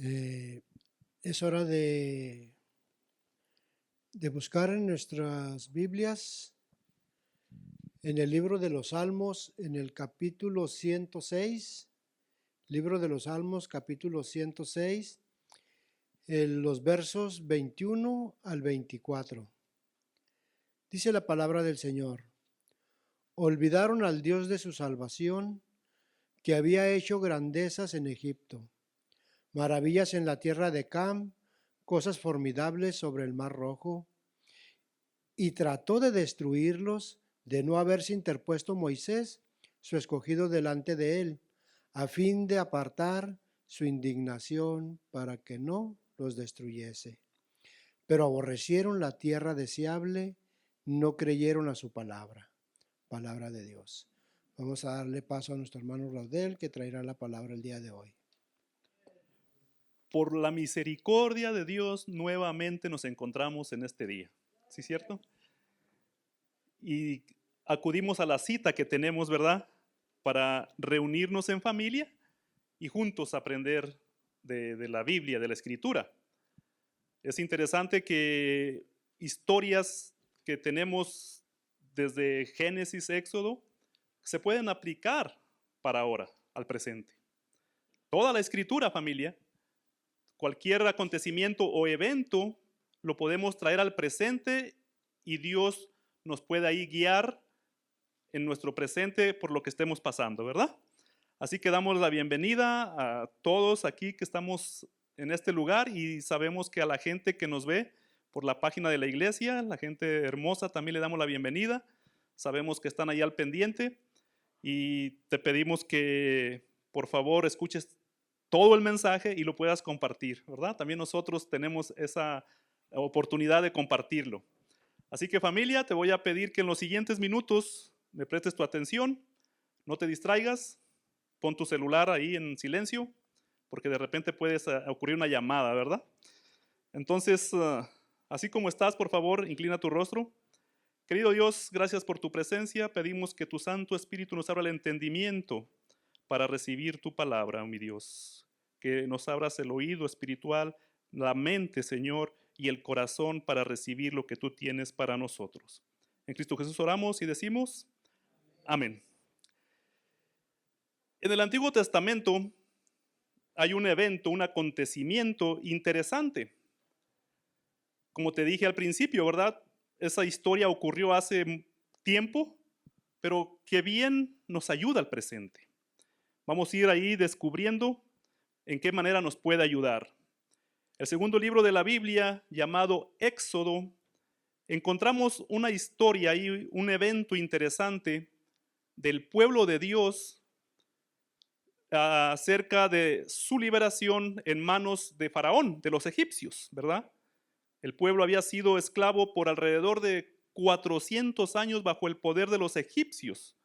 Eh, es hora de buscar en nuestras Biblias, en el libro de los Salmos, en el capítulo 106, libro de los Salmos, capítulo 106, en los versos 21 al 24. Dice la palabra del Señor: olvidaron al Dios de su salvación, que había hecho grandezas en Egipto, maravillas en la tierra de Cam, cosas formidables sobre el mar Rojo, y trató de destruirlos de no haberse interpuesto Moisés, su escogido, delante de él, a fin de apartar su indignación para que no los destruyese. Pero aborrecieron la tierra deseable, no creyeron a su palabra. Palabra de Dios. Vamos a darle paso a nuestro hermano Raudel, que traerá la palabra el día de hoy. Por la misericordia de Dios, nuevamente nos encontramos en este día. ¿Sí es cierto? Y acudimos a la cita que tenemos, ¿verdad? Para reunirnos en familia y juntos aprender de la Biblia, de la Escritura. Es interesante que historias que tenemos desde Génesis, Éxodo, se pueden aplicar para ahora, al presente. Toda la Escritura, familia, cualquier acontecimiento o evento lo podemos traer al presente y Dios nos puede ahí guiar en nuestro presente por lo que estemos pasando, ¿verdad? Así que damos la bienvenida a todos aquí que estamos en este lugar y sabemos que a la gente que nos ve por la página de la iglesia, la gente hermosa, también le damos la bienvenida. Sabemos que están ahí al pendiente y te pedimos que por favor escuches todo el mensaje y lo puedas compartir, ¿verdad? También nosotros tenemos esa oportunidad de compartirlo. Así que familia, te voy a pedir que en los siguientes minutos me prestes tu atención, no te distraigas, pon tu celular ahí en silencio, porque de repente puede ocurrir una llamada, ¿verdad? Entonces, así como estás, por favor, inclina tu rostro. Querido Dios, gracias por tu presencia. Pedimos que tu Santo Espíritu nos abra el entendimiento para recibir tu palabra, mi Dios. Que nos abras el oído espiritual, la mente, Señor, y el corazón para recibir lo que tú tienes para nosotros. En Cristo Jesús oramos y decimos, amén. En el Antiguo Testamento hay un evento, un acontecimiento interesante. Como te dije al principio, ¿verdad? Esa historia ocurrió hace tiempo, pero que bien nos ayuda al presente. Vamos a ir ahí descubriendo en qué manera nos puede ayudar. El segundo libro de la Biblia, llamado Éxodo, encontramos una historia y un evento interesante del pueblo de Dios acerca de su liberación en manos de Faraón, de los egipcios, ¿verdad? El pueblo había sido esclavo por alrededor de 400 años bajo el poder de los egipcios.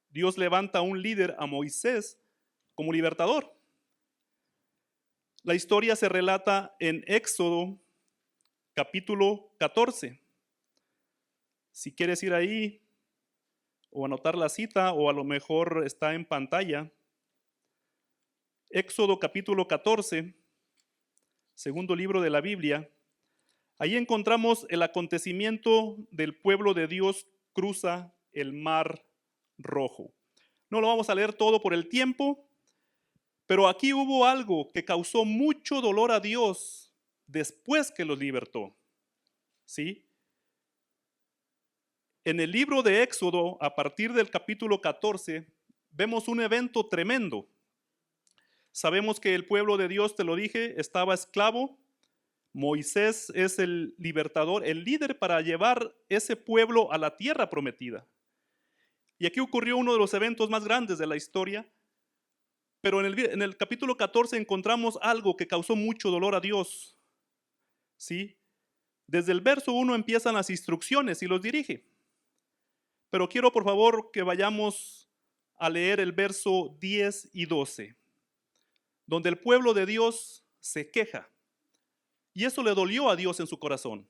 Dios levanta a un líder, a Moisés, como libertador. La historia se relata en Éxodo capítulo 14. Si quieres ir ahí o anotar la cita, o a lo mejor está en pantalla. Éxodo capítulo 14, segundo libro de la Biblia. Ahí encontramos el acontecimiento del pueblo de Dios cruza el mar Rojo. No lo vamos a leer todo por el tiempo, pero aquí hubo algo que causó mucho dolor a Dios después que los libertó. ¿Sí? En el libro de Éxodo, a partir del capítulo 14, vemos un evento tremendo. Sabemos que el pueblo de Dios, te lo dije, estaba esclavo. Moisés es el libertador, el líder para llevar ese pueblo a la tierra prometida. Y aquí ocurrió uno de los eventos más grandes de la historia. Pero en el capítulo 14 encontramos algo que causó mucho dolor a Dios. ¿Sí? Desde el verso 1 empiezan las instrucciones y los dirige. Pero quiero por favor que vayamos a leer el verso 10 y 12, donde el pueblo de Dios se queja. Y eso le dolió a Dios en su corazón.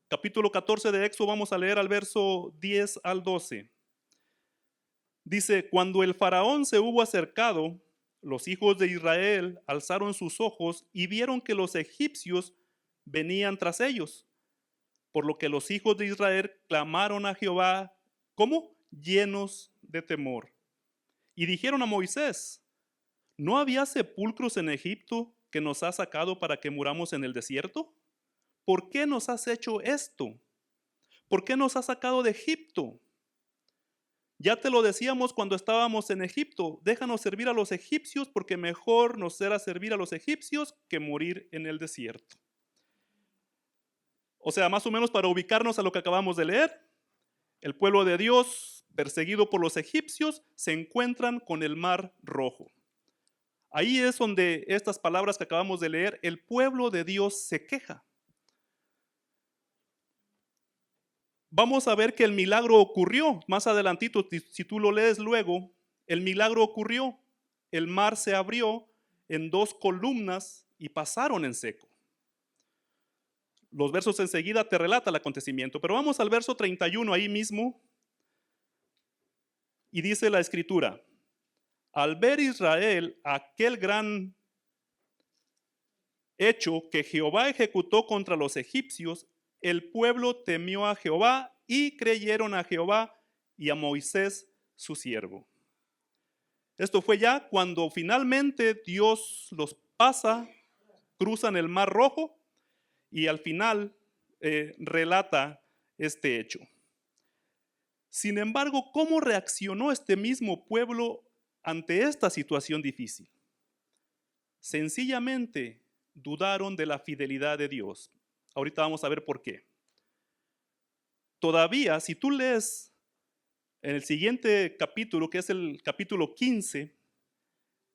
Capítulo 14 de Éxodo, vamos a leer al verso 10 al 12. Dice, cuando el faraón se hubo acercado, los hijos de Israel alzaron sus ojos y vieron que los egipcios venían tras ellos, por lo que los hijos de Israel clamaron a Jehová, ¿cómo? Llenos de temor. Y dijeron a Moisés, ¿no había sepulcros en Egipto que nos has sacado para que muramos en el desierto? ¿Por qué nos has hecho esto? ¿Por qué nos has sacado de Egipto? Ya te lo decíamos cuando estábamos en Egipto, déjanos servir a los egipcios porque mejor nos será servir a los egipcios que morir en el desierto. O sea, más o menos para ubicarnos a lo que acabamos de leer, el pueblo de Dios, perseguido por los egipcios, se encuentran con el Mar Rojo. Ahí es donde estas palabras que acabamos de leer, el pueblo de Dios se queja. Vamos a ver que el milagro ocurrió. Más adelantito, si tú lo lees luego, el milagro ocurrió. El mar se abrió en 2 columnas y pasaron en seco. Los versos enseguida te relata el acontecimiento, pero vamos al verso 31 ahí mismo. Y dice la escritura, al ver Israel aquel gran hecho que Jehová ejecutó contra los egipcios, el pueblo temió a Jehová y creyeron a Jehová y a Moisés su siervo. Esto fue ya cuando finalmente Dios los pasa, cruzan el Mar Rojo y al final relata este hecho. Sin embargo, ¿cómo reaccionó este mismo pueblo ante esta situación difícil? Sencillamente dudaron de la fidelidad de Dios. Ahorita vamos a ver por qué. Todavía, si tú lees en el siguiente capítulo, que es el capítulo 15,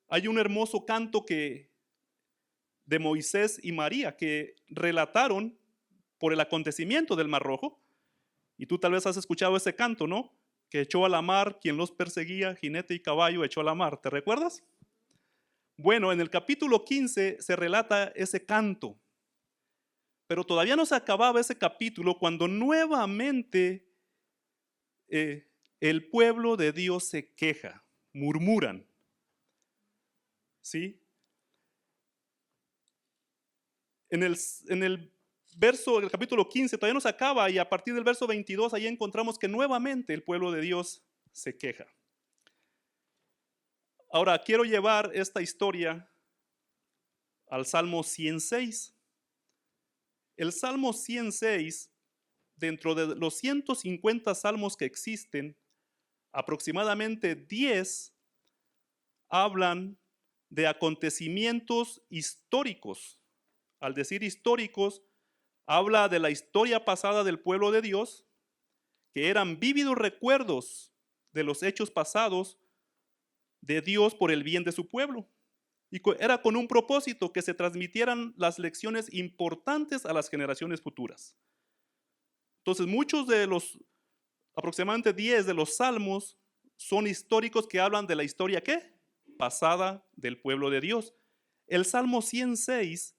hay un hermoso canto de Moisés y María que relataron por el acontecimiento del Mar Rojo. Y tú tal vez has escuchado ese canto, ¿no? Que echó a la mar quien los perseguía, jinete y caballo echó a la mar. ¿Te recuerdas? Bueno, en el capítulo 15 se relata ese canto. Pero todavía no se acababa ese capítulo cuando nuevamente el pueblo de Dios se queja, murmuran. ¿Sí? En el capítulo 15 todavía no se acaba y a partir del verso 22 ahí encontramos que nuevamente el pueblo de Dios se queja. Ahora quiero llevar esta historia al Salmo 106. El Salmo 106, dentro de los 150 salmos que existen, aproximadamente 10 hablan de acontecimientos históricos. Al decir históricos, habla de la historia pasada del pueblo de Dios, que eran vívidos recuerdos de los hechos pasados de Dios por el bien de su pueblo. Y era con un propósito, que se transmitieran las lecciones importantes a las generaciones futuras. Entonces, muchos de los, aproximadamente 10 de los salmos, son históricos que hablan de la historia, ¿qué? Pasada del pueblo de Dios. El Salmo 106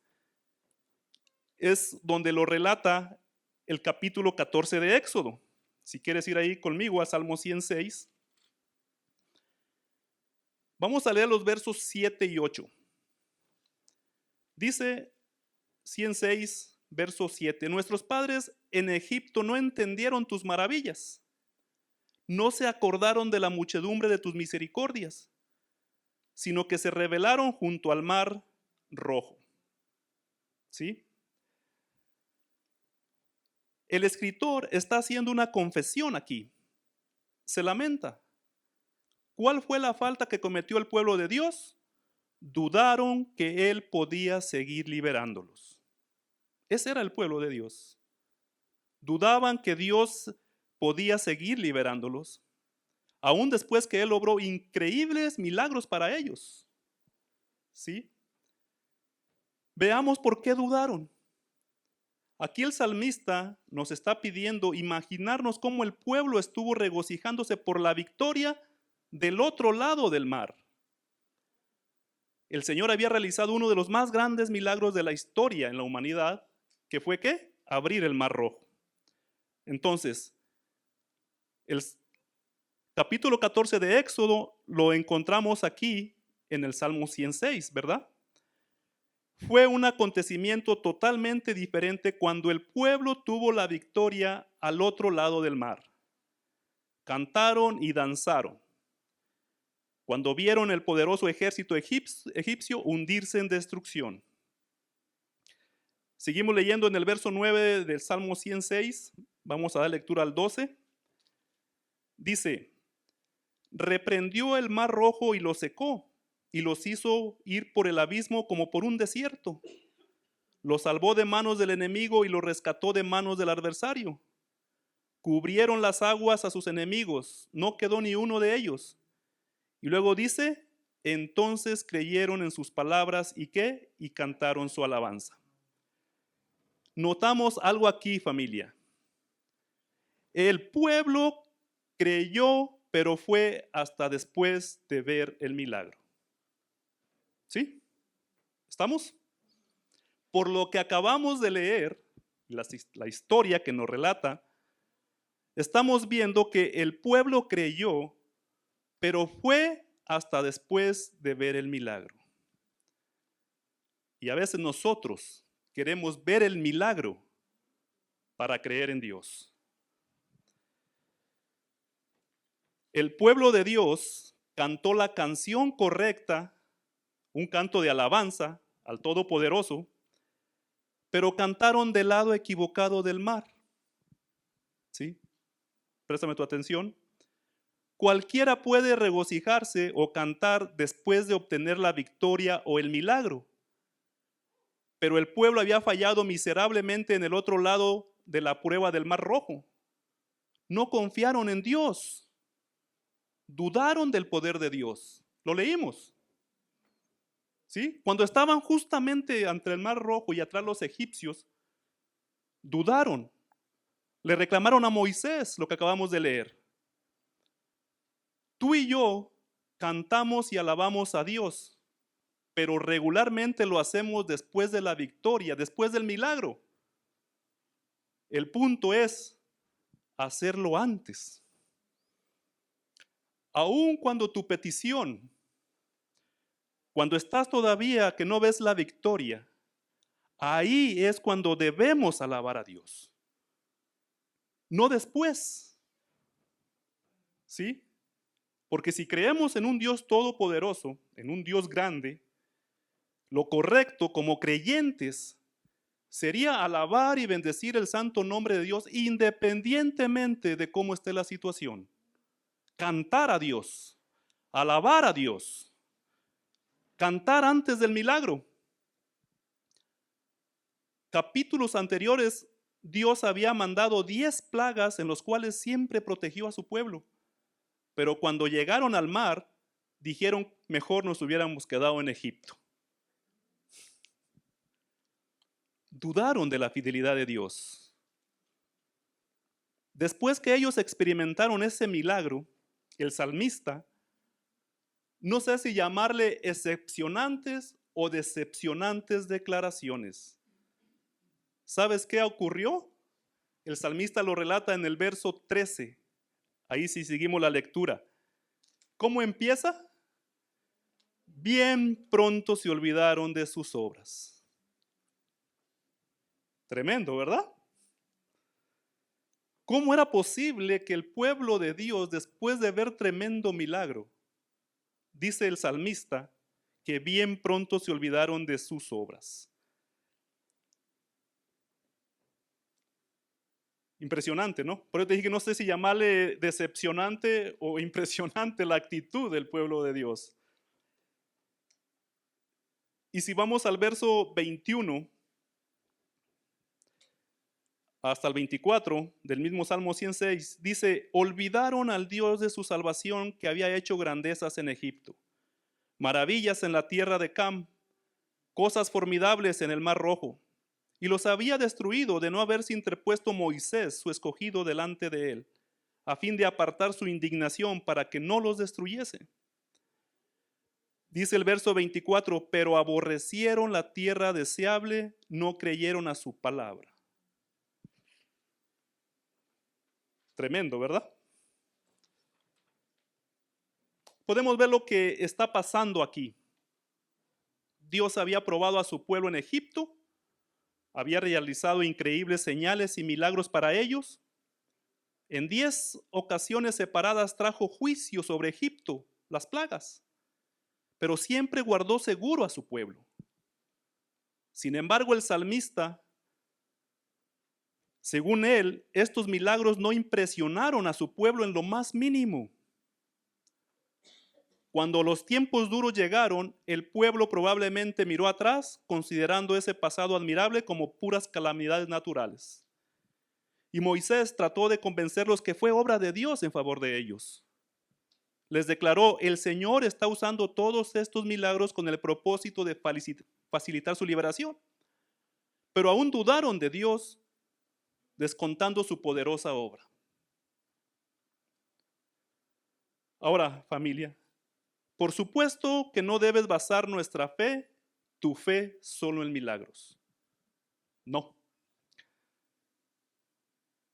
es donde lo relata el capítulo 14 de Éxodo. Si quieres ir ahí conmigo a Salmo 106. Vamos a leer los versos 7 y 8. Dice 106, verso 7. Nuestros padres en Egipto no entendieron tus maravillas, no se acordaron de la muchedumbre de tus misericordias, sino que se rebelaron junto al Mar Rojo. ¿Sí? El escritor está haciendo una confesión aquí. Se lamenta. ¿Cuál fue la falta que cometió el pueblo de Dios? Dudaron que Él podía seguir liberándolos. Ese era el pueblo de Dios. Dudaban que Dios podía seguir liberándolos, aún después que Él obró increíbles milagros para ellos. ¿Sí? Veamos por qué dudaron. Aquí el salmista nos está pidiendo imaginarnos cómo el pueblo estuvo regocijándose por la victoria del otro lado del mar. El Señor había realizado uno de los más grandes milagros de la historia en la humanidad, que fue ¿qué? Abrir el Mar Rojo. Entonces, el capítulo 14 de Éxodo lo encontramos aquí en el Salmo 106, ¿verdad? Fue un acontecimiento totalmente diferente cuando el pueblo tuvo la victoria al otro lado del mar. Cantaron y danzaron cuando vieron el poderoso ejército egipcio hundirse en destrucción. Seguimos leyendo en el verso 9 del Salmo 106. Vamos a dar lectura al 12. Dice: reprendió el mar rojo y lo secó, y los hizo ir por el abismo como por un desierto. Los salvó de manos del enemigo y los rescató de manos del adversario. Cubrieron las aguas a sus enemigos, no quedó ni uno de ellos. Y luego dice: entonces creyeron en sus palabras y ¿qué? Y cantaron su alabanza. Notamos algo aquí, familia. El pueblo creyó, pero fue hasta después de ver el milagro. ¿Sí? ¿Estamos? Por lo que acabamos de leer, la historia que nos relata, estamos viendo que el pueblo creyó, pero fue hasta después de ver el milagro. Y a veces nosotros queremos ver el milagro para creer en Dios. El pueblo de Dios cantó la canción correcta, un canto de alabanza al Todopoderoso, pero cantaron del lado equivocado del mar. ¿Sí? Préstame tu atención. Cualquiera puede regocijarse o cantar después de obtener la victoria o el milagro, pero el pueblo había fallado miserablemente en el otro lado de la prueba del Mar Rojo. No confiaron en Dios, dudaron del poder de Dios. Lo leímos. ¿Sí? Cuando estaban justamente ante el Mar Rojo y atrás los egipcios, dudaron. Le reclamaron a Moisés lo que acabamos de leer. Tú y yo cantamos y alabamos a Dios, pero regularmente lo hacemos después de la victoria, después del milagro. El punto es hacerlo antes. Aun cuando tu petición, cuando estás todavía que no ves la victoria, ahí es cuando debemos alabar a Dios. No después. ¿Sí? Porque si creemos en un Dios todopoderoso, en un Dios grande, lo correcto como creyentes sería alabar y bendecir el santo nombre de Dios independientemente de cómo esté la situación. Cantar a Dios, alabar a Dios, cantar antes del milagro. Capítulos anteriores, Dios había mandado 10 plagas en los cuales siempre protegió a su pueblo. Pero cuando llegaron al mar, dijeron, mejor nos hubiéramos quedado en Egipto. Dudaron de la fidelidad de Dios. Después que ellos experimentaron ese milagro, el salmista, no sé si llamarle excepcionantes o decepcionantes declaraciones. ¿Sabes qué ocurrió? El salmista lo relata en el verso 13. Ahí sí seguimos la lectura. ¿Cómo empieza? Bien pronto se olvidaron de sus obras. Tremendo, ¿verdad? ¿Cómo era posible que el pueblo de Dios, después de ver tremendo milagro, dice el salmista, que bien pronto se olvidaron de sus obras? Impresionante, ¿no? Por eso te dije que no sé si llamarle decepcionante o impresionante la actitud del pueblo de Dios. Y si vamos al verso 21 hasta el 24 del mismo Salmo 106, dice, olvidaron al Dios de su salvación que había hecho grandezas en Egipto, maravillas en la tierra de Cam, cosas formidables en el Mar Rojo, y los había destruido de no haberse interpuesto Moisés, su escogido, delante de él, a fin de apartar su indignación para que no los destruyese. Dice el verso 24, pero aborrecieron la tierra deseable, no creyeron a su palabra. Tremendo, ¿verdad? Podemos ver lo que está pasando aquí. Dios había probado a su pueblo en Egipto, había realizado increíbles señales y milagros para ellos. En 10 ocasiones separadas trajo juicio sobre Egipto, las plagas, pero siempre guardó seguro a su pueblo. Sin embargo, el salmista, según él, estos milagros no impresionaron a su pueblo en lo más mínimo. Cuando los tiempos duros llegaron, el pueblo probablemente miró atrás, considerando ese pasado admirable como puras calamidades naturales. Y Moisés trató de convencerlos que fue obra de Dios en favor de ellos. Les declaró: el Señor está usando todos estos milagros con el propósito de facilitar su liberación. Pero aún dudaron de Dios, descontando su poderosa obra. Ahora, familia, por supuesto que no debes basar nuestra fe, tu fe, solo en milagros. No.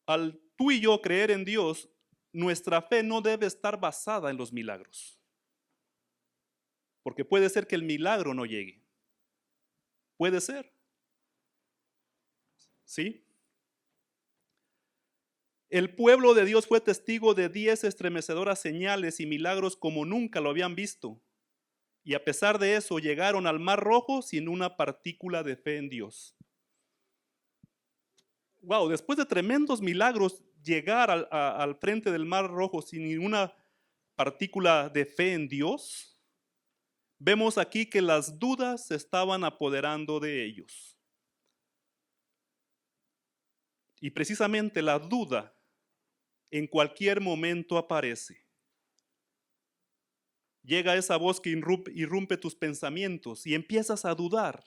Al tú y yo creer en Dios, nuestra fe no debe estar basada en los milagros. Porque puede ser que el milagro no llegue. Puede ser. ¿Sí? El pueblo de Dios fue testigo de 10 estremecedoras señales y milagros como nunca lo habían visto. Y a pesar de eso, llegaron al Mar Rojo sin una partícula de fe en Dios. Wow, después de tremendos milagros, llegar al frente del Mar Rojo sin ninguna partícula de fe en Dios, vemos aquí que las dudas se estaban apoderando de ellos. Y precisamente la duda en cualquier momento aparece. Llega esa voz que irrumpe tus pensamientos y empiezas a dudar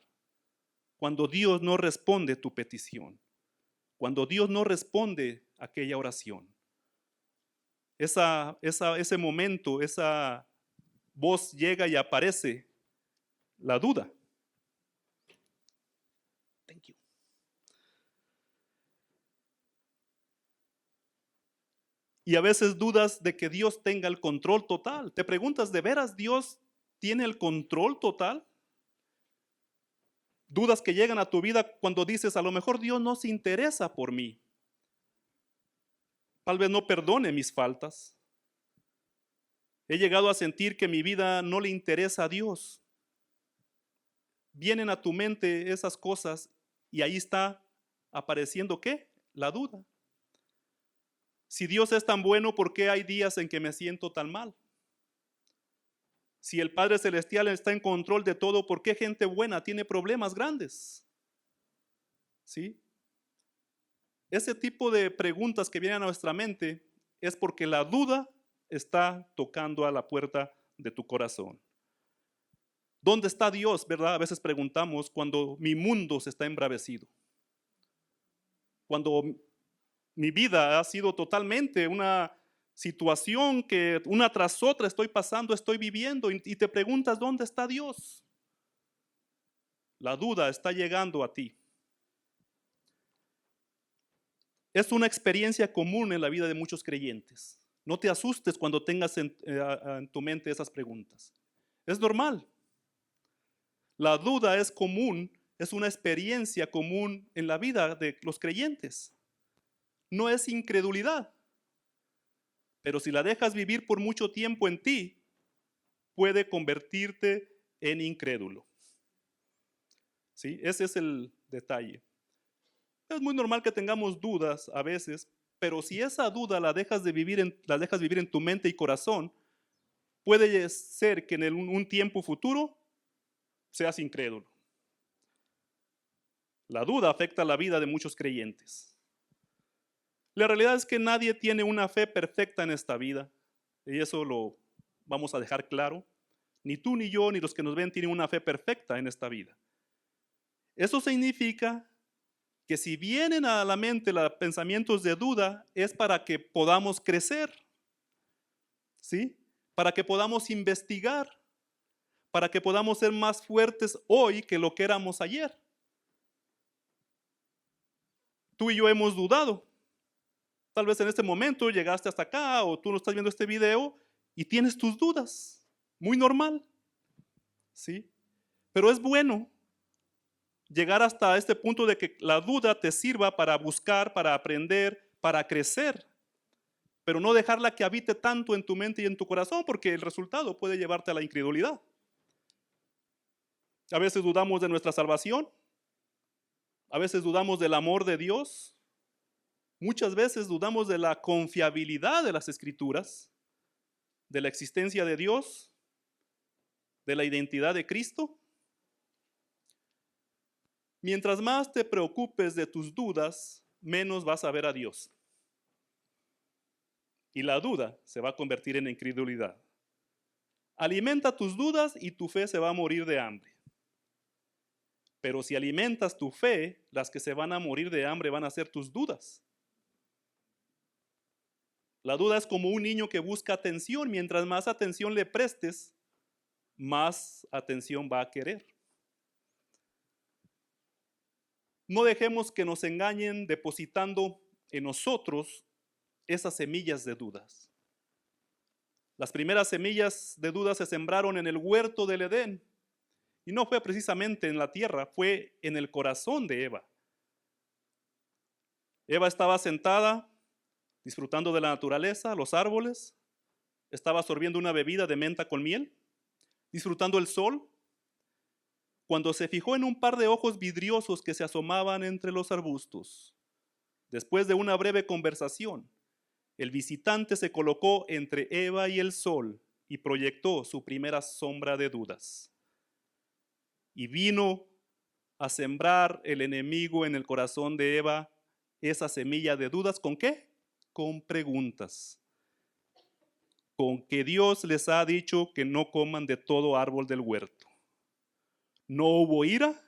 cuando Dios no responde tu petición, cuando Dios no responde aquella oración. Ese momento, esa voz llega y aparece la duda. Thank you. Y a veces dudas de que Dios tenga el control total. Te preguntas, ¿de veras Dios tiene el control total? Dudas que llegan a tu vida cuando dices, a lo mejor Dios no se interesa por mí. Tal vez no perdone mis faltas. He llegado a sentir que mi vida no le interesa a Dios. Vienen a tu mente esas cosas y ahí está apareciendo, ¿qué? La duda. Si Dios es tan bueno, ¿por qué hay días en que me siento tan mal? Si el Padre Celestial está en control de todo, ¿por qué gente buena tiene problemas grandes? ¿Sí? Ese tipo de preguntas que vienen a nuestra mente es porque la duda está tocando a la puerta de tu corazón. ¿Dónde está Dios, verdad? A veces preguntamos cuando mi mundo se está embravecido. Cuando mi vida ha sido totalmente una situación que una tras otra estoy pasando, estoy viviendo y te preguntas, ¿dónde está Dios? La duda está llegando a ti. Es una experiencia común en la vida de muchos creyentes. No te asustes cuando tengas en tu mente esas preguntas. Es normal. La duda es común, es una experiencia común en la vida de los creyentes. No es incredulidad. Pero si la dejas vivir por mucho tiempo en ti, puede convertirte en incrédulo. ¿Sí? Ese es el detalle. Es muy normal que tengamos dudas a veces, pero si esa duda la dejas vivir en tu mente y corazón, puede ser que en un tiempo futuro seas incrédulo. La duda afecta la vida de muchos creyentes. La realidad es que nadie tiene una fe perfecta en esta vida, y eso lo vamos a dejar claro. Ni tú, ni yo, ni los que nos ven tienen una fe perfecta en esta vida. Eso significa que si vienen a la mente los pensamientos de duda, es para que podamos crecer, ¿sí? Para que podamos investigar, para que podamos ser más fuertes hoy que lo que éramos ayer. Tú y yo hemos dudado. Tal vez en este momento llegaste hasta acá o tú no estás viendo este video y tienes tus dudas. Muy normal, ¿sí? Pero es bueno llegar hasta este punto de que la duda te sirva para buscar, para aprender, para crecer, pero no dejarla que habite tanto en tu mente y en tu corazón, porque el resultado puede llevarte a la incredulidad. A veces dudamos de nuestra salvación, a veces dudamos del amor de Dios, muchas veces dudamos de la confiabilidad de las Escrituras, de la existencia de Dios, de la identidad de Cristo. Mientras más te preocupes de tus dudas, menos vas a ver a Dios. Y la duda se va a convertir en incredulidad. Alimenta tus dudas y tu fe se va a morir de hambre. Pero si alimentas tu fe, las que se van a morir de hambre van a ser tus dudas. La duda es como un niño que busca atención. Mientras más atención le prestes, más atención va a querer. No dejemos que nos engañen depositando en nosotros esas semillas de dudas. Las primeras semillas de dudas se sembraron en el huerto del Edén. Y no fue precisamente en la tierra, fue en el corazón de Eva. Eva estaba sentada, disfrutando de la naturaleza, los árboles. Estaba sorbiendo una bebida de menta con miel, disfrutando el sol, cuando se fijó en un par de ojos vidriosos que se asomaban entre los arbustos. Después de una breve conversación, el visitante se colocó entre Eva y el sol y proyectó su primera sombra de dudas. Y vino a sembrar el enemigo en el corazón de Eva esa semilla de dudas. ¿Con qué? Con preguntas. Con que Dios les ha dicho que no coman de todo árbol del huerto. No hubo ira,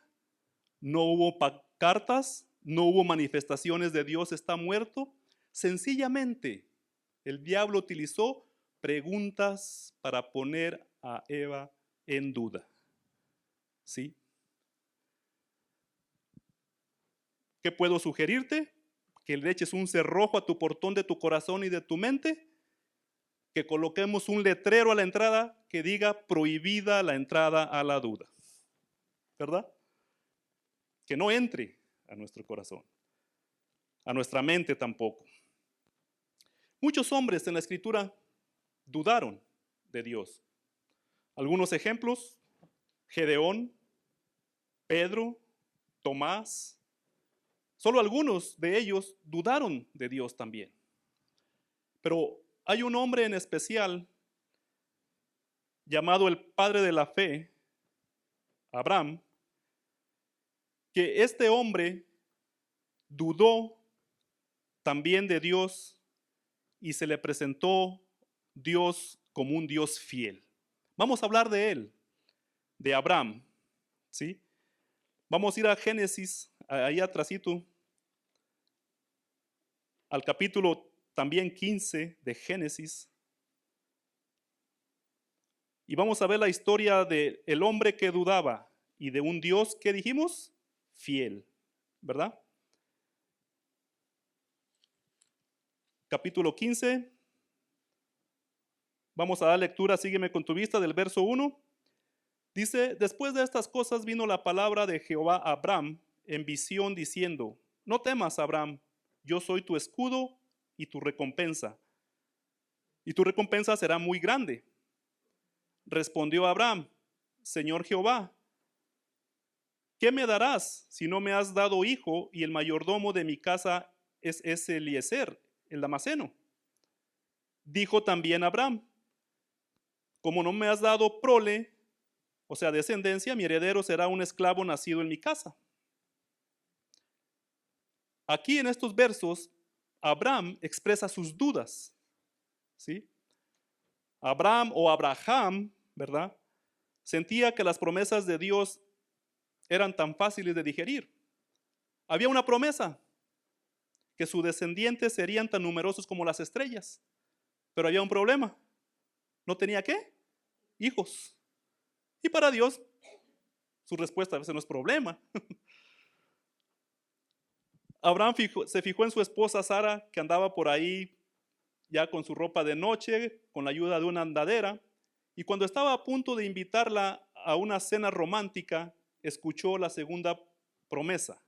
no hubo cartas, no hubo manifestaciones de Dios está muerto. Sencillamente, el diablo utilizó preguntas para poner a Eva en duda. ¿Sí? ¿Qué puedo sugerirte? Que le eches un cerrojo a tu portón de tu corazón y de tu mente. Que coloquemos un letrero a la entrada que diga prohibida la entrada a la duda. ¿Verdad? Que no entre a nuestro corazón, a nuestra mente tampoco. Muchos hombres en la Escritura dudaron de Dios. Algunos ejemplos: Gedeón, Pedro, Tomás. Solo algunos de ellos dudaron de Dios también. Pero hay un hombre en especial llamado el padre de la fe, Abraham, que este hombre dudó también de Dios y se le presentó Dios como un Dios fiel. Vamos a hablar de él, de Abraham, ¿sí? Vamos a ir a Génesis, ahí atrásito, al capítulo también 15 de Génesis. Y vamos a ver la historia del hombre que dudaba y de un Dios que dijimos fiel, ¿verdad? Capítulo 15. Vamos a dar lectura, sígueme con tu vista, del verso 1. Dice: después de estas cosas vino la palabra de Jehová a Abraham en visión diciendo: no temas, Abraham, yo soy tu escudo y tu recompensa será muy grande. Respondió Abraham: Señor Jehová, ¿qué me darás si no me has dado hijo y el mayordomo de mi casa es Eliezer, el damaseno? Dijo también Abraham: como no me has dado prole, o sea, descendencia, mi heredero será un esclavo nacido en mi casa. Aquí en estos versos, Abraham expresa sus dudas, ¿sí? Abraham o Abraham, ¿verdad?, sentía que las promesas de Dios eran tan fáciles de digerir. Había una promesa, que sus descendientes serían tan numerosos como las estrellas. Pero había un problema. ¿No tenía qué? Hijos. Y para Dios, su respuesta a veces no es problema. Abraham se fijó en su esposa Sara, que andaba por ahí ya con su ropa de noche, con la ayuda de una andadera. Y cuando estaba a punto de invitarla a una cena romántica, escuchó la segunda promesa.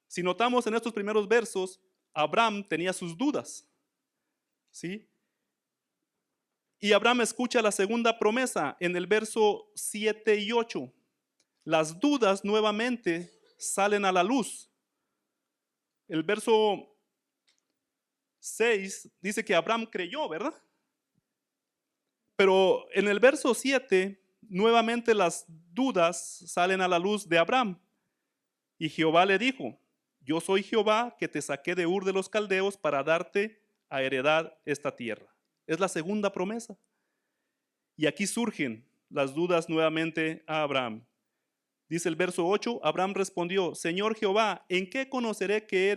Si notamos en estos primeros versos, Abraham tenía sus dudas, ¿sí? Y Abraham escucha la segunda promesa en el verso 7 y 8. Las dudas nuevamente salen a la luz. El verso 6 dice que Abraham creyó, ¿verdad? Pero en el verso 7, nuevamente las dudas salen a la luz de Abraham. Y Jehová le dijo, yo soy Jehová que te saqué de Ur de los Caldeos para darte a heredar esta tierra. Es la segunda promesa. Y aquí surgen las dudas nuevamente a Abraham. Dice el verso 8, Abraham respondió, Señor Jehová, ¿en qué conoceré que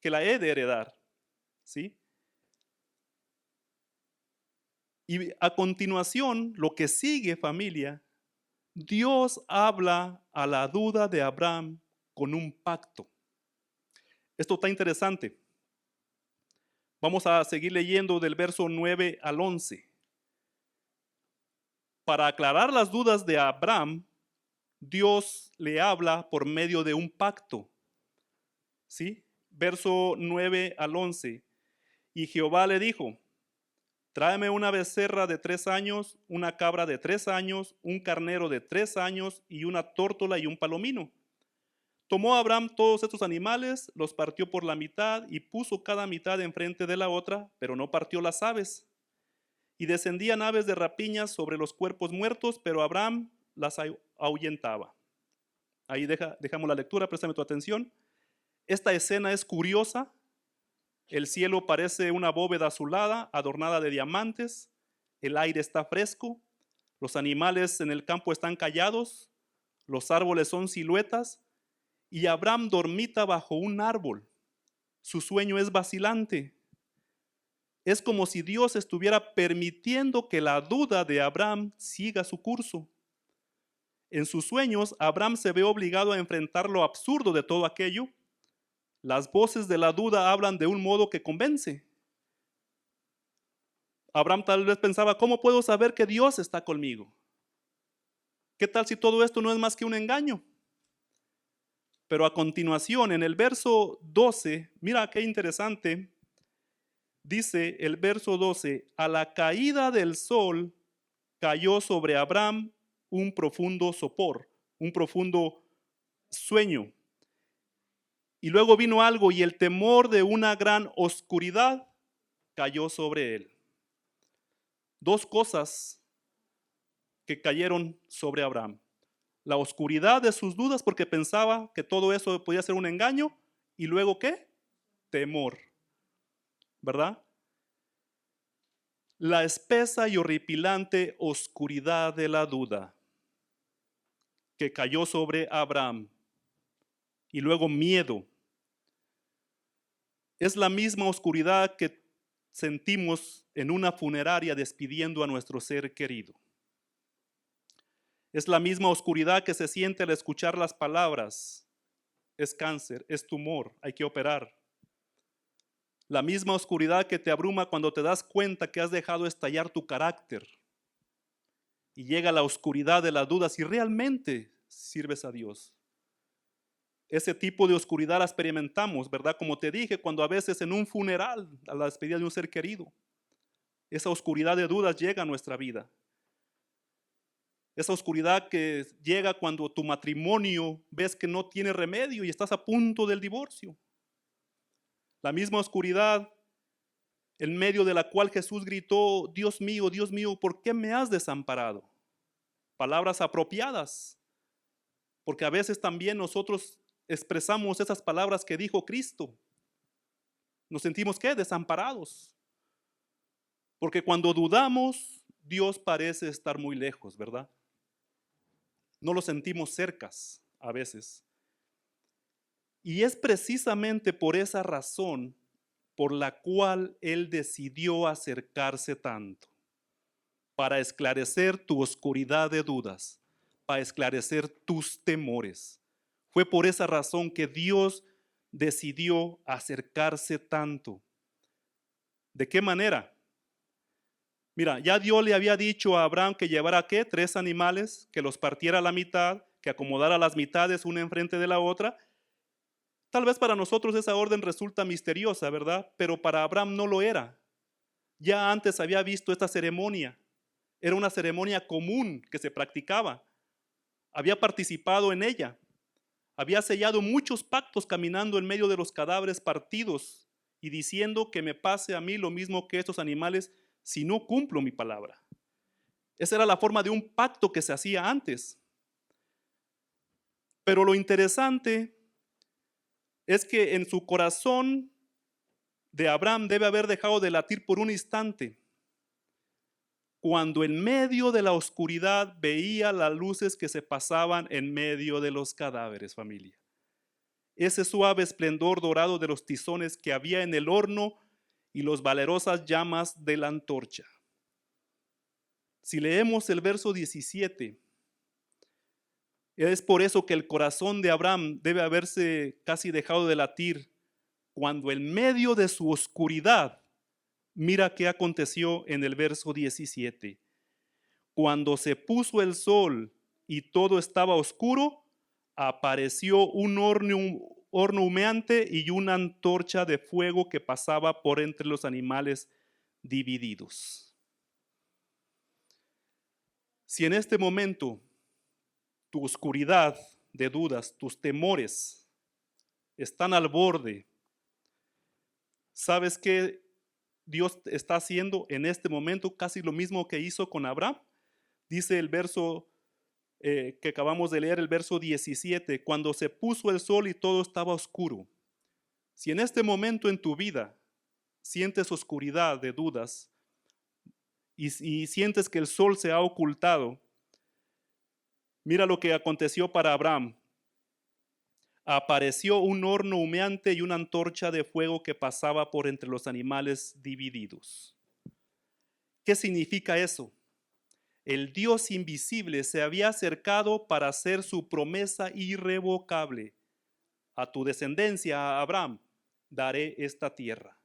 la he de heredar? ¿Sí? Y a continuación, lo que sigue, familia, Dios habla a la duda de Abraham con un pacto. Esto está interesante. Vamos a seguir leyendo del verso 9 al 11. Para aclarar las dudas de Abraham, Dios le habla por medio de un pacto. ¿Sí? Verso 9 al 11. Y Jehová le dijo, tráeme una becerra de 3 años, una cabra de 3 años, un carnero de 3 años y una tórtola y un palomino. Tomó Abraham todos estos animales, los partió por la mitad y puso cada mitad enfrente de la otra, pero no partió las aves. Y descendían aves de rapiñas sobre los cuerpos muertos, pero Abraham las ahuyentaba. Ahí dejamos la lectura, préstame tu atención. Esta escena es curiosa. El cielo parece una bóveda azulada, adornada de diamantes. El aire está fresco. Los animales en el campo están callados. Los árboles son siluetas. Y Abraham dormita bajo un árbol. Su sueño es vacilante. Es como si Dios estuviera permitiendo que la duda de Abraham siga su curso. En sus sueños, Abraham se ve obligado a enfrentar lo absurdo de todo aquello. Las voces de la duda hablan de un modo que convence. Abraham tal vez pensaba, ¿cómo puedo saber que Dios está conmigo? ¿Qué tal si todo esto no es más que un engaño? Pero a continuación, en el verso 12, mira qué interesante, dice el verso 12, a la caída del sol cayó sobre Abraham un profundo sopor, un profundo sueño. Y luego vino algo y el temor de una gran oscuridad cayó sobre él. Dos cosas que cayeron sobre Abraham. La oscuridad de sus dudas porque pensaba que todo eso podía ser un engaño. Y luego, ¿qué? Temor. ¿Verdad? La espesa y horripilante oscuridad de la duda que cayó sobre Abraham. Y luego miedo. Es la misma oscuridad que sentimos en una funeraria despidiendo a nuestro ser querido. Es la misma oscuridad que se siente al escuchar las palabras. Es cáncer, es tumor, hay que operar. La misma oscuridad que te abruma cuando te das cuenta que has dejado estallar tu carácter. Y llega la oscuridad de la duda si realmente sirves a Dios. Ese tipo de oscuridad la experimentamos, ¿verdad? Como te dije, cuando a veces en un funeral, a la despedida de un ser querido, esa oscuridad de dudas llega a nuestra vida. Esa oscuridad que llega cuando tu matrimonio ves que no tiene remedio y estás a punto del divorcio. La misma oscuridad en medio de la cual Jesús gritó, Dios mío, ¿por qué me has desamparado? Palabras apropiadas, porque a veces también nosotros expresamos esas palabras que dijo Cristo. Nos sentimos, ¿qué? Desamparados. Porque cuando dudamos, Dios parece estar muy lejos, ¿verdad? No lo sentimos cercas a veces. Y es precisamente por esa razón por la cual Él decidió acercarse tanto, para esclarecer tu oscuridad de dudas, para esclarecer tus temores. Fue por esa razón que Dios decidió acercarse tanto. ¿De qué manera? Mira, ya Dios le había dicho a Abraham que llevara ¿qué? 3 animales, que los partiera a la mitad, que acomodara las mitades una enfrente de la otra. Tal vez para nosotros esa orden resulta misteriosa, ¿verdad? Pero para Abraham no lo era. Ya antes había visto esta ceremonia. Era una ceremonia común que se practicaba. Había participado en ella. Había sellado muchos pactos caminando en medio de los cadáveres partidos y diciendo que me pase a mí lo mismo que estos animales si no cumplo mi palabra. Esa era la forma de un pacto que se hacía antes. Pero lo interesante es que en su corazón de Abraham debe haber dejado de latir por un instante, cuando en medio de la oscuridad veía las luces que se pasaban en medio de los cadáveres, familia. Ese suave esplendor dorado de los tizones que había en el horno y las valerosas llamas de la antorcha. Si leemos el verso 17, es por eso que el corazón de Abraham debe haberse casi dejado de latir, cuando en medio de su oscuridad, mira qué aconteció en el verso 17. Cuando se puso el sol y todo estaba oscuro, apareció un horno humeante y una antorcha de fuego que pasaba por entre los animales divididos. Si en este momento tu oscuridad de dudas, tus temores están al borde, ¿sabes qué Dios está haciendo en este momento? Casi lo mismo que hizo con Abraham. Dice el verso que acabamos de leer, el verso 17, cuando se puso el sol y todo estaba oscuro. Si en este momento en tu vida sientes oscuridad de dudas y sientes que el sol se ha ocultado, mira lo que aconteció para Abraham. Apareció un horno humeante y una antorcha de fuego que pasaba por entre los animales divididos. ¿Qué significa eso? El Dios invisible se había acercado para hacer su promesa irrevocable. A tu descendencia, a Abraham, daré esta tierra.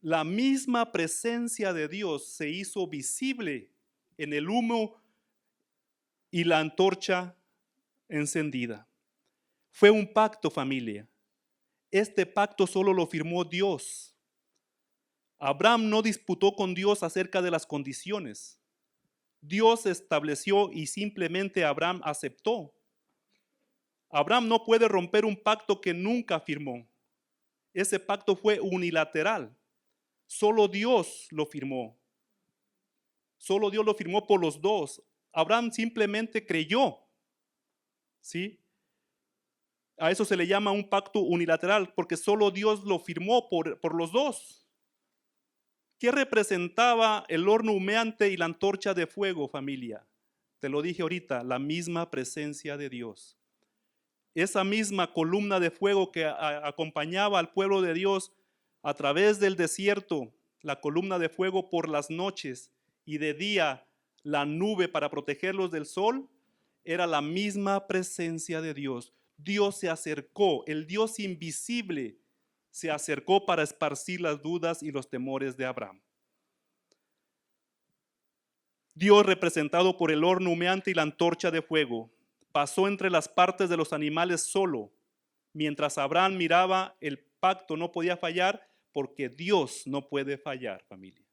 La misma presencia de Dios se hizo visible en el humo y la antorcha encendida. Fue un pacto, familia. Este pacto solo lo firmó Dios. Abraham no disputó con Dios acerca de las condiciones. Dios estableció y simplemente Abraham aceptó. Abraham no puede romper un pacto que nunca firmó. Ese pacto fue unilateral. Solo Dios lo firmó. Solo Dios lo firmó por los dos. Abraham simplemente creyó. ¿Sí? A eso se le llama un pacto unilateral, porque solo Dios lo firmó por los dos. ¿Qué representaba el horno humeante y la antorcha de fuego, familia? Te lo dije ahorita, la misma presencia de Dios. Esa misma columna de fuego que acompañaba al pueblo de Dios a través del desierto, la columna de fuego por las noches y de día la nube para protegerlos del sol, era la misma presencia de Dios. Dios se acercó, el Dios invisible se acercó para esparcir las dudas y los temores de Abraham. Dios, representado por el horno humeante y la antorcha de fuego, pasó entre las partes de los animales solo. Mientras Abraham miraba, el pacto no podía fallar, porque Dios no puede fallar, familia.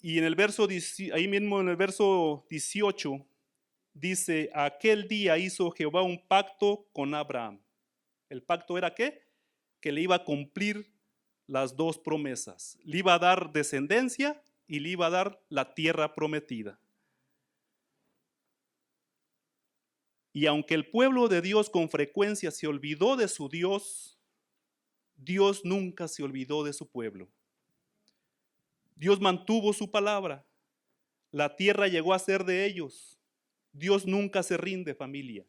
Y en el verso, ahí mismo en el verso 18, dice, aquel día hizo Jehová un pacto con Abraham. ¿El pacto era qué? Que le iba a cumplir las dos promesas. Le iba a dar descendencia y le iba a dar la tierra prometida. Y aunque el pueblo de Dios con frecuencia se olvidó de su Dios, Dios nunca se olvidó de su pueblo. Dios mantuvo su palabra. La tierra llegó a ser de ellos. Dios nunca se rinde, familia.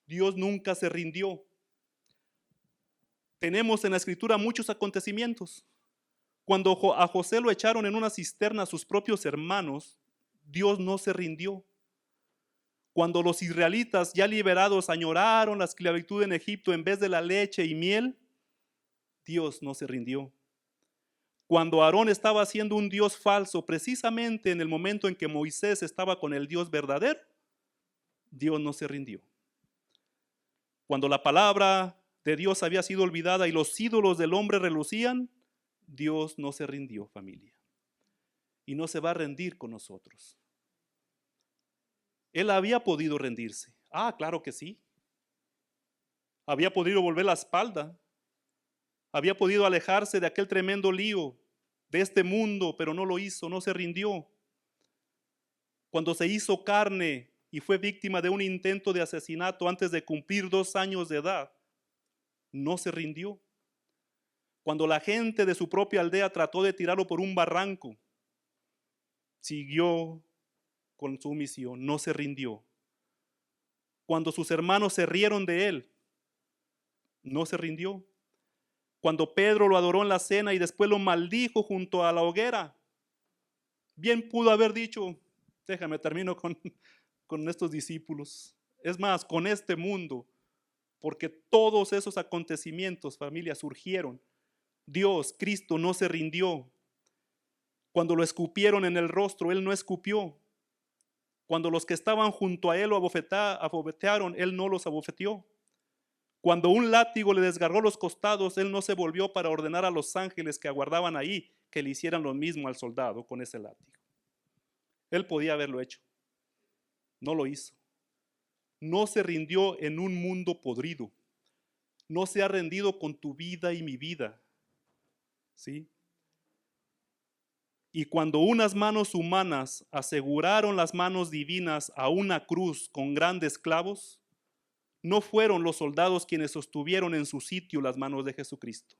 Dios nunca se rindió. Tenemos en la escritura muchos acontecimientos. Cuando a José lo echaron en una cisterna a sus propios hermanos, Dios no se rindió. Cuando los israelitas ya liberados añoraron la esclavitud en Egipto en vez de la leche y miel, Dios no se rindió. Cuando Aarón estaba haciendo un Dios falso, precisamente en el momento en que Moisés estaba con el Dios verdadero, Dios no se rindió. Cuando la palabra de Dios había sido olvidada y los ídolos del hombre relucían, Dios no se rindió, familia. Y no se va a rendir con nosotros. Él había podido rendirse. Ah, claro que sí. Había podido volver la espalda. Había podido alejarse de aquel tremendo lío, de este mundo, pero no lo hizo, no se rindió. Cuando se hizo carne y fue víctima de un intento de asesinato antes de cumplir 2 años de edad, no se rindió. Cuando la gente de su propia aldea trató de tirarlo por un barranco, siguió con su misión, no se rindió. Cuando sus hermanos se rieron de él, no se rindió. Cuando Pedro lo adoró en la cena y después lo maldijo junto a la hoguera, bien pudo haber dicho, déjame termino con estos discípulos. Es más, con este mundo, porque todos esos acontecimientos, familia, surgieron. Dios, Cristo, no se rindió. Cuando lo escupieron en el rostro, Él no escupió. Cuando los que estaban junto a Él lo abofetearon, Él no los abofeteó. Cuando un látigo le desgarró los costados, Él no se volvió para ordenar a los ángeles que aguardaban ahí que le hicieran lo mismo al soldado con ese látigo. Él podía haberlo hecho. No lo hizo. No se rindió en un mundo podrido. No se ha rendido con tu vida y mi vida. ¿Sí? Y cuando unas manos humanas aseguraron las manos divinas a una cruz con grandes clavos, no fueron los soldados quienes sostuvieron en su sitio las manos de Jesucristo.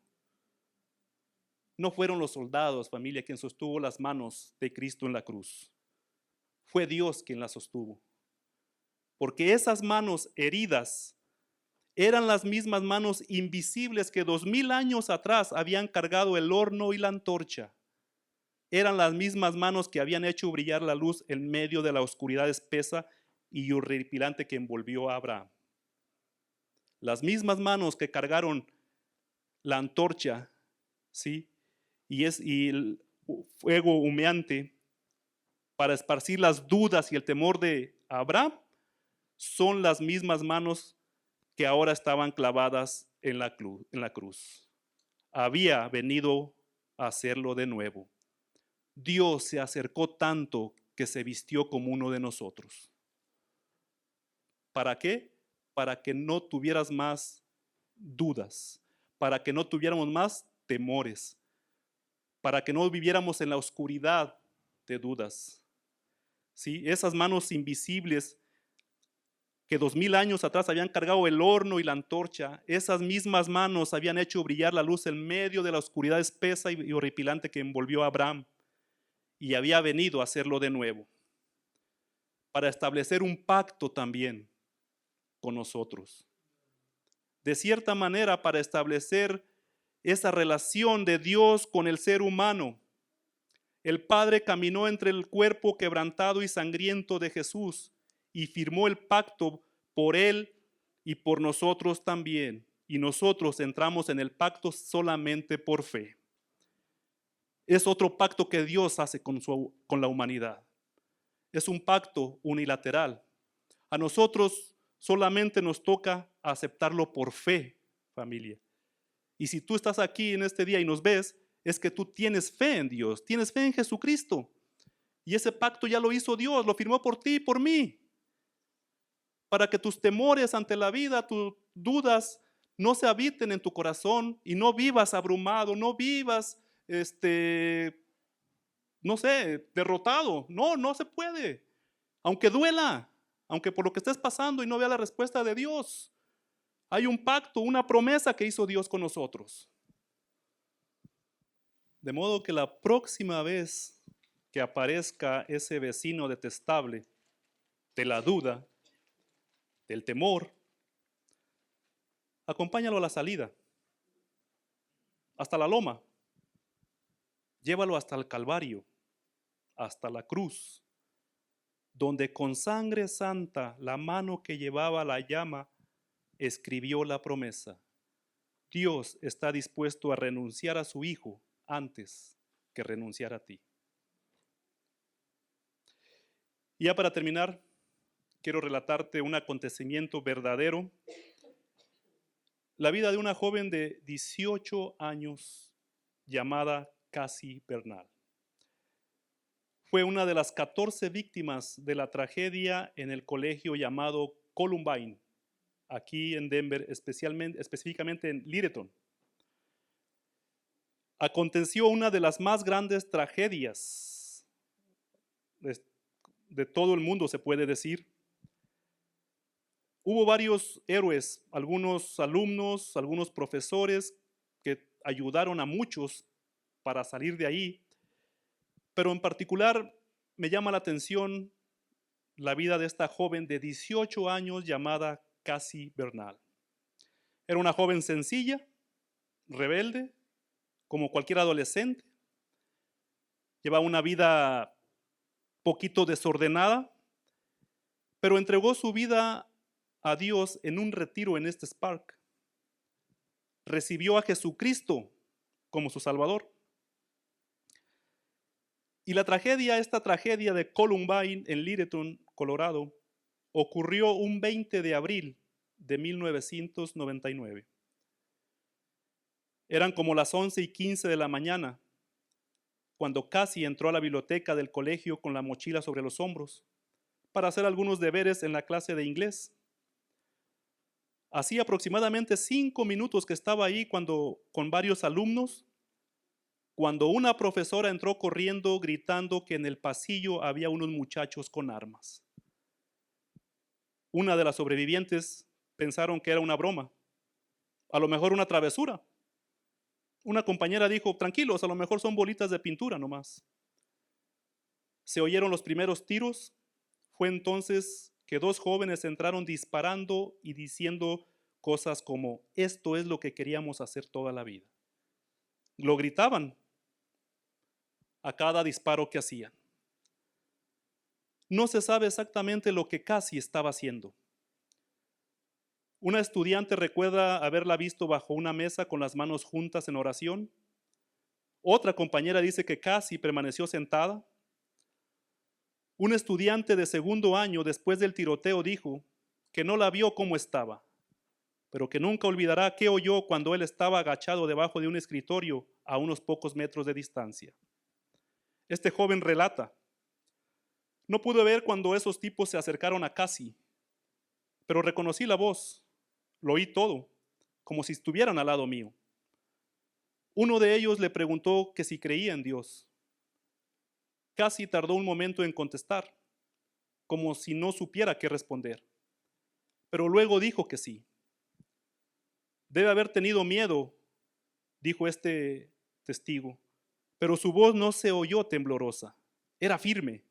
No fueron los soldados, familia, quien sostuvo las manos de Cristo en la cruz. Fue Dios quien las sostuvo. Porque esas manos heridas eran las mismas manos invisibles que 2000 años atrás habían cargado el horno y la antorcha. Eran las mismas manos que habían hecho brillar la luz en medio de la oscuridad espesa y horripilante que envolvió a Abraham. Las mismas manos que cargaron la antorcha, ¿sí? Y el fuego humeante para esparcir las dudas y el temor de Abraham, son las mismas manos que ahora estaban clavadas en la cruz. Había venido a hacerlo de nuevo. Dios se acercó tanto que se vistió como uno de nosotros. ¿Para qué? Para que no tuvieras más dudas, para que no tuviéramos más temores, para que no viviéramos en la oscuridad de dudas. ¿Sí? Esas manos invisibles que 2000 años atrás habían cargado el horno y la antorcha, esas mismas manos habían hecho brillar la luz en medio de la oscuridad espesa y horripilante que envolvió a Abraham, y había venido a hacerlo de nuevo, para establecer un pacto también con nosotros. De cierta manera, para establecer esa relación de Dios con el ser humano, el Padre caminó entre el cuerpo quebrantado y sangriento de Jesús y firmó el pacto por él y por nosotros también. Y nosotros entramos en el pacto solamente por fe. Es otro pacto que Dios hace con la humanidad. Es un pacto unilateral. A nosotros solamente nos toca aceptarlo por fe, familia. Y si tú estás aquí en este día y nos ves, es que tú tienes fe en Dios, tienes fe en Jesucristo. Y ese pacto ya lo hizo Dios, lo firmó por ti y por mí. Para que tus temores ante la vida, tus dudas, no se habiten en tu corazón y no vivas abrumado, no vivas, no sé, derrotado. No, no se puede. Aunque duela, aunque por lo que estés pasando y no vea la respuesta de Dios, hay un pacto, una promesa que hizo Dios con nosotros. De modo que la próxima vez que aparezca ese vecino detestable de la duda, del temor, acompáñalo a la salida, hasta la loma, llévalo hasta el Calvario, hasta la cruz, donde con sangre santa la mano que llevaba la llama escribió la promesa: Dios está dispuesto a renunciar a su Hijo antes que renunciar a ti. Y ya para terminar, quiero relatarte un acontecimiento verdadero. La vida de una joven de 18 años llamada Cassie Bernal. Fue una de las 14 víctimas de la tragedia en el colegio llamado Columbine, aquí en Denver, específicamente en Littleton. Aconteció una de las más grandes tragedias de todo el mundo, se puede decir. Hubo varios héroes, algunos alumnos, algunos profesores que ayudaron a muchos para salir de ahí, pero en particular me llama la atención la vida de esta joven de 18 años llamada Cassie Bernal. Era una joven sencilla, rebelde, como cualquier adolescente. Llevaba una vida poquito desordenada, pero entregó su vida a Dios en un retiro en este Spark. Recibió a Jesucristo como su Salvador. Y esta tragedia de Columbine en Littleton, Colorado, ocurrió un 20 de abril de 1999. Eran como las 11:15 de la mañana cuando Cassie entró a la biblioteca del colegio con la mochila sobre los hombros para hacer algunos deberes en la clase de inglés. Hacía aproximadamente 5 minutos que estaba ahí con varios alumnos, cuando una profesora entró corriendo gritando que en el pasillo había unos muchachos con armas. Una de las sobrevivientes pensaron que era una broma, a lo mejor una travesura. Una compañera dijo, tranquilos, a lo mejor son bolitas de pintura nomás. Se oyeron los primeros tiros. Fue entonces que dos jóvenes entraron disparando y diciendo cosas como, esto es lo que queríamos hacer toda la vida. Lo gritaban a cada disparo que hacían. No se sabe exactamente lo que Cassie estaba haciendo. Una estudiante recuerda haberla visto bajo una mesa con las manos juntas en oración. Otra compañera dice que Cassie permaneció sentada. Un estudiante de segundo año después del tiroteo dijo que no la vio como estaba, pero que nunca olvidará qué oyó cuando él estaba agachado debajo de un escritorio a unos pocos metros de distancia. Este joven relata, no pude ver cuando esos tipos se acercaron a Cassie, pero reconocí la voz, lo oí todo, como si estuvieran al lado mío. Uno de ellos le preguntó que si creía en Dios. Cassie tardó un momento en contestar, como si no supiera qué responder, pero luego dijo que sí. Debe haber tenido miedo, dijo este testigo, pero su voz no se oyó temblorosa, era firme.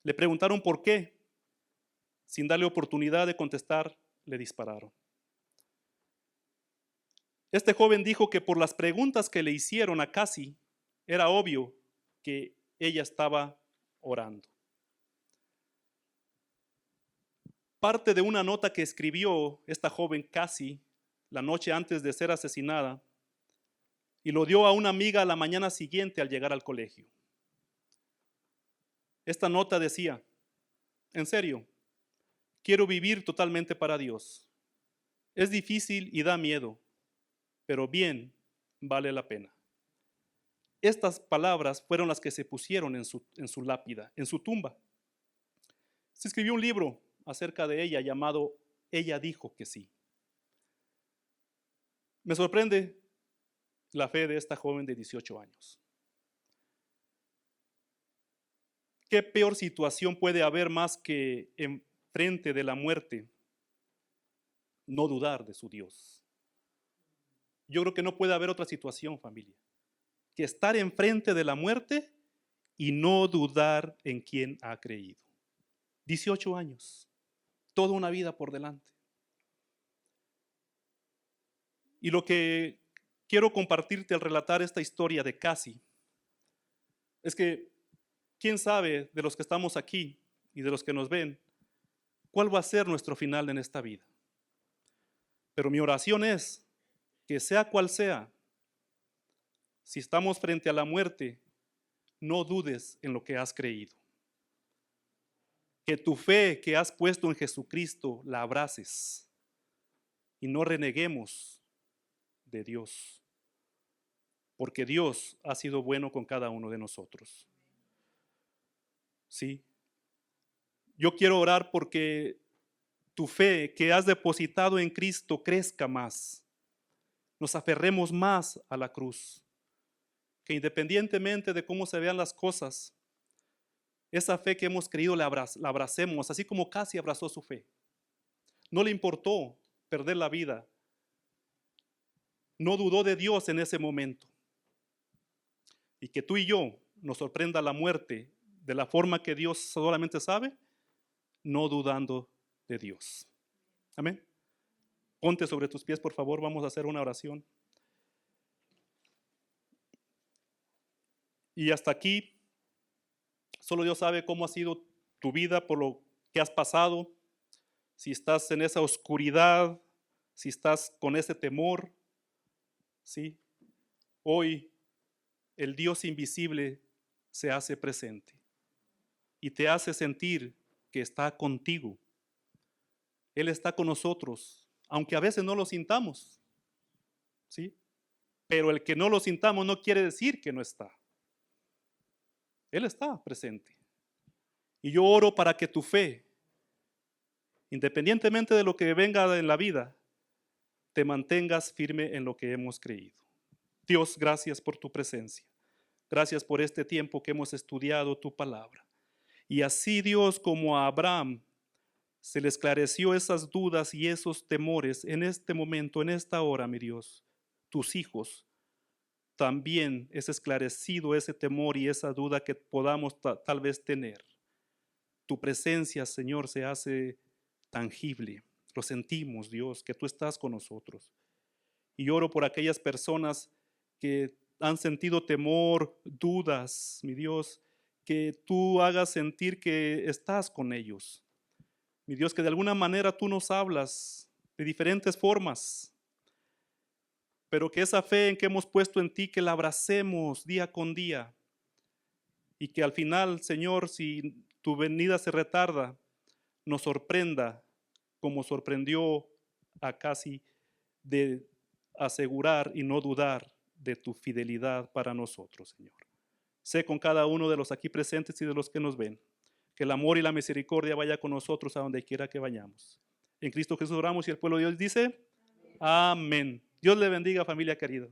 Le preguntaron por qué. Sin darle oportunidad de contestar, le dispararon. Este joven dijo que por las preguntas que le hicieron a Cassie, era obvio que ella estaba orando. Parte de una nota que escribió esta joven Cassie la noche antes de ser asesinada y lo dio a una amiga la mañana siguiente al llegar al colegio. Esta nota decía, en serio, quiero vivir totalmente para Dios. Es difícil y da miedo, pero bien vale la pena. Estas palabras fueron las que se pusieron en su lápida, en su tumba. Se escribió un libro acerca de ella llamado Ella dijo que sí. Me sorprende la fe de esta joven de 18 años. ¿Qué peor situación puede haber más que enfrente de la muerte no dudar de su Dios? Yo creo que no puede haber otra situación, familia, que estar enfrente de la muerte y no dudar en quien ha creído. 18 años, toda una vida por delante. Y lo que quiero compartirte al relatar esta historia de Cassie es que quién sabe de los que estamos aquí y de los que nos ven, cuál va a ser nuestro final en esta vida. Pero mi oración es que sea cual sea, si estamos frente a la muerte, no dudes en lo que has creído. Que tu fe que has puesto en Jesucristo la abraces y no reneguemos de Dios, porque Dios ha sido bueno con cada uno de nosotros. Sí. Yo quiero orar porque tu fe que has depositado en Cristo crezca más. Nos aferremos más a la cruz. Que independientemente de cómo se vean las cosas, esa fe que hemos creído la abracemos, así como Casi abrazó su fe. No le importó perder la vida. No dudó de Dios en ese momento. Y que tú y yo nos sorprenda la muerte de la forma que Dios solamente sabe, no dudando de Dios. Amén. Ponte sobre tus pies, por favor, vamos a hacer una oración. Y hasta aquí, solo Dios sabe cómo ha sido tu vida, por lo que has pasado, si estás en esa oscuridad, si estás con ese temor, ¿sí? Hoy el Dios invisible se hace presente y te hace sentir que está contigo. Él está con nosotros, aunque a veces no lo sintamos, ¿sí? Pero el que no lo sintamos no quiere decir que no está. Él está presente. Y yo oro para que tu fe, independientemente de lo que venga en la vida, te mantengas firme en lo que hemos creído. Dios, gracias por tu presencia. Gracias por este tiempo que hemos estudiado tu palabra. Y así, Dios, como a Abraham se le esclareció esas dudas y esos temores en este momento, en esta hora, mi Dios, tus hijos, también es esclarecido ese temor y esa duda que podamos tal vez tener. Tu presencia, Señor, se hace tangible. Lo sentimos, Dios, que tú estás con nosotros. Y oro por aquellas personas que han sentido temor, dudas, mi Dios, que tú hagas sentir que estás con ellos. Mi Dios, que de alguna manera tú nos hablas de diferentes formas, pero que esa fe en que hemos puesto en ti, que la abracemos día con día y que al final, Señor, si tu venida se retarda, nos sorprenda como sorprendió a Casi, de asegurar y no dudar de tu fidelidad para nosotros, Señor. Sé con cada uno de los aquí presentes y de los que nos ven, que el amor y la misericordia vaya con nosotros a donde quiera que vayamos. En Cristo Jesús oramos y el pueblo de Dios dice, amén. Dios le bendiga, familia querida.